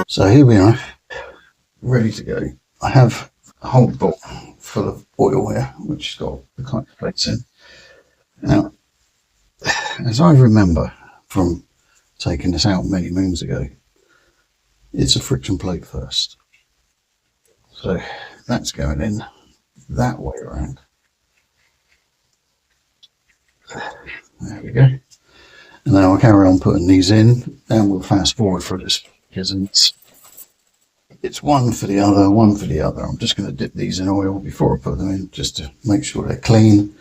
So here we are, ready to go. I have a whole bottle full of oil here, which has got the kind of plates in. Now, as I remember from taking this out many moons ago, it's a friction plate first. So that's going in that way around. There we go. And then I'll carry on putting these in, and we'll fast forward for this because it's one for the other, one for the other. I'm just going to dip these in oil before I put them in, just to make sure they're clean,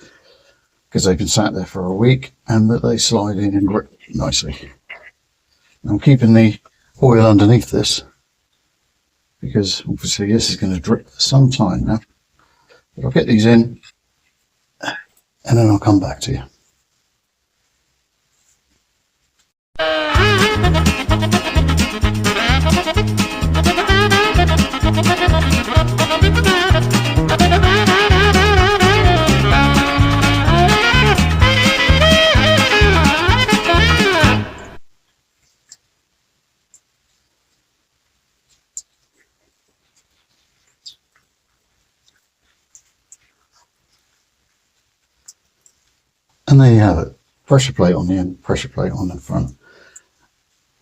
because they've been sat there for a week and that they slide in and grip nicely. I'm keeping the oil underneath this because obviously this is going to drip for some time now. But I'll get these in and then I'll come back to you. And there you have it. Pressure plate on the end, pressure plate on the front.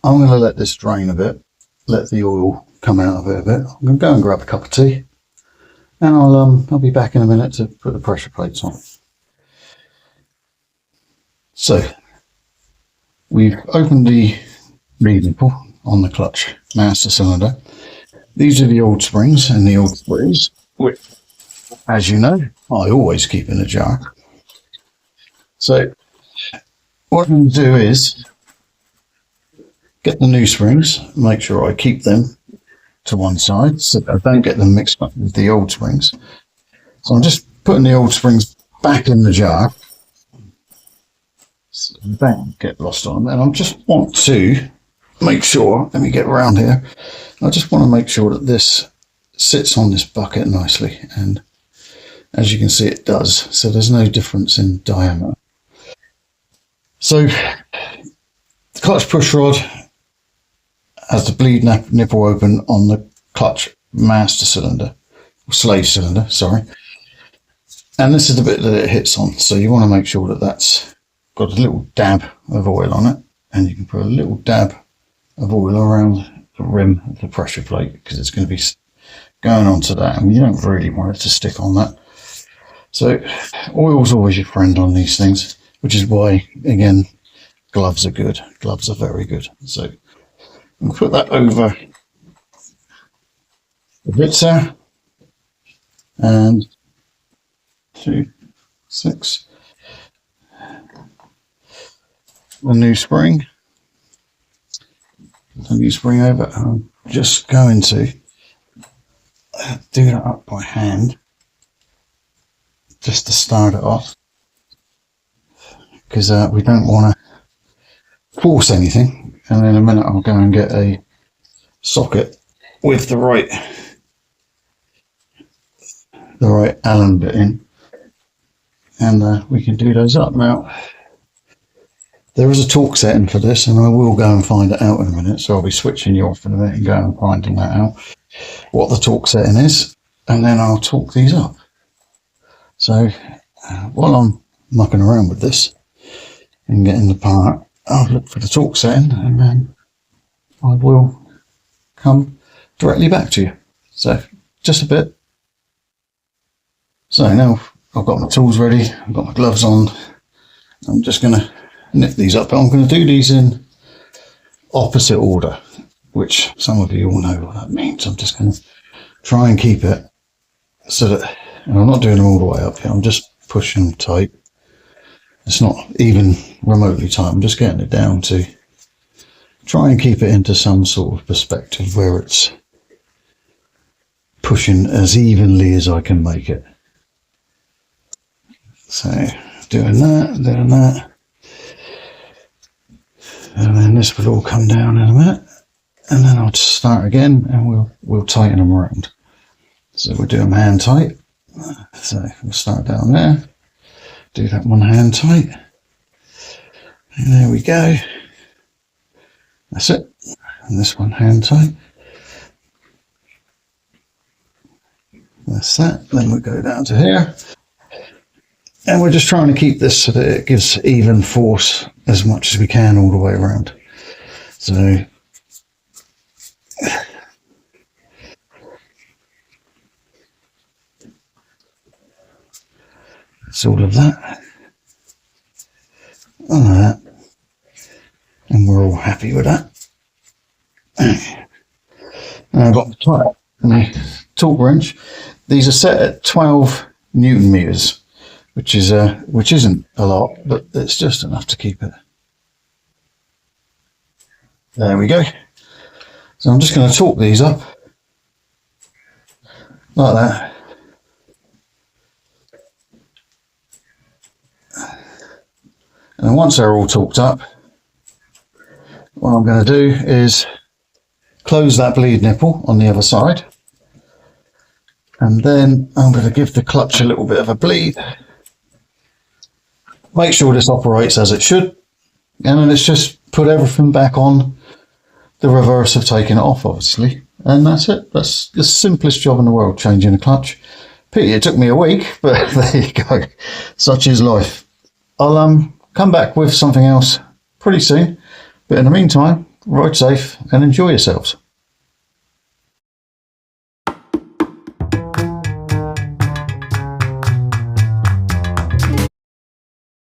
I'm going to let this drain a bit, let the oil come out of it a bit. I'm going to go and grab a cup of tea, and I'll be back in a minute to put the pressure plates on. So we've opened the lead nipple on the clutch master cylinder. These are the old springs, and the old springs, which, as you know, I always keep in a jar. So what I'm going to do is get the new springs, make sure I keep them to one side so that I don't get them mixed up with the old springs. So I'm just putting the old springs back in the jar so they don't get lost on them. And I just want to make sure, let me get around here, I just want to make sure that this sits on this bucket nicely, and as you can see it does, so there's no difference in diameter. So the clutch push rod has the bleed nipple open on the clutch master cylinder, or slave cylinder, sorry. And this is the bit that it hits on. So you want to make sure that that's got a little dab of oil on it, and you can put a little dab of oil around the rim of the pressure plate because it's going to be going onto that, and you don't really want it to stick on that. So oil's always your friend on these things, which is why, again, gloves are good. Gloves are very good. So we'll put that over the bits there, and 2, 6, the new spring over. I'm just going to do that up by hand just to start it off, because we don't want to force anything. And in a minute I'll go and get a socket with the right Allen bit in, and we can do those up. Now there is a torque setting for this, and I will go and find it out in a minute, so I'll be switching you off in a minute and go and finding that out, what the torque setting is, and then I'll torque these up. So while I'm mucking around with this and getting the part, I'll look for the torque setting, and then I will come directly back to you. So just a bit. So now I've got my tools ready, I've got my gloves on. I'm just going to nip these up, but I'm going to do these in opposite order, which some of you all know what that means. I'm just going to try and keep it so that, and I'm not doing them all the way up here, I'm just pushing tight. It's not even remotely tight, I'm just getting it down to try and keep it into some sort of perspective where it's pushing as evenly as I can make it. So doing that, and then this will all come down in a minute, and then I'll just start again, and we'll tighten them around. So we'll do them hand tight. So we'll start down there, do that one hand tight, and there we go. That's it. And this one hand tight. That's that. Then we go down to here. And we're just trying to keep this so that it gives even force as much as we can all the way around. So it's all of that. All that. And we're all happy with that. And I've got the torque wrench. These are set at 12 Newton meters, which isn't a lot, but it's just enough to keep it. There we go. So I'm just going to torque these up like that. And once they're all torqued up, what I'm going to do is close that bleed nipple on the other side. And then I'm going to give the clutch a little bit of a bleed. Make sure this operates as it should. And then it's just put everything back on the reverse of taking it off, obviously. And that's it. That's the simplest job in the world, changing a clutch. Pity it took me a week, but there you go. Such is life. I'll come back with something else pretty soon. But in the meantime, ride safe and enjoy yourselves.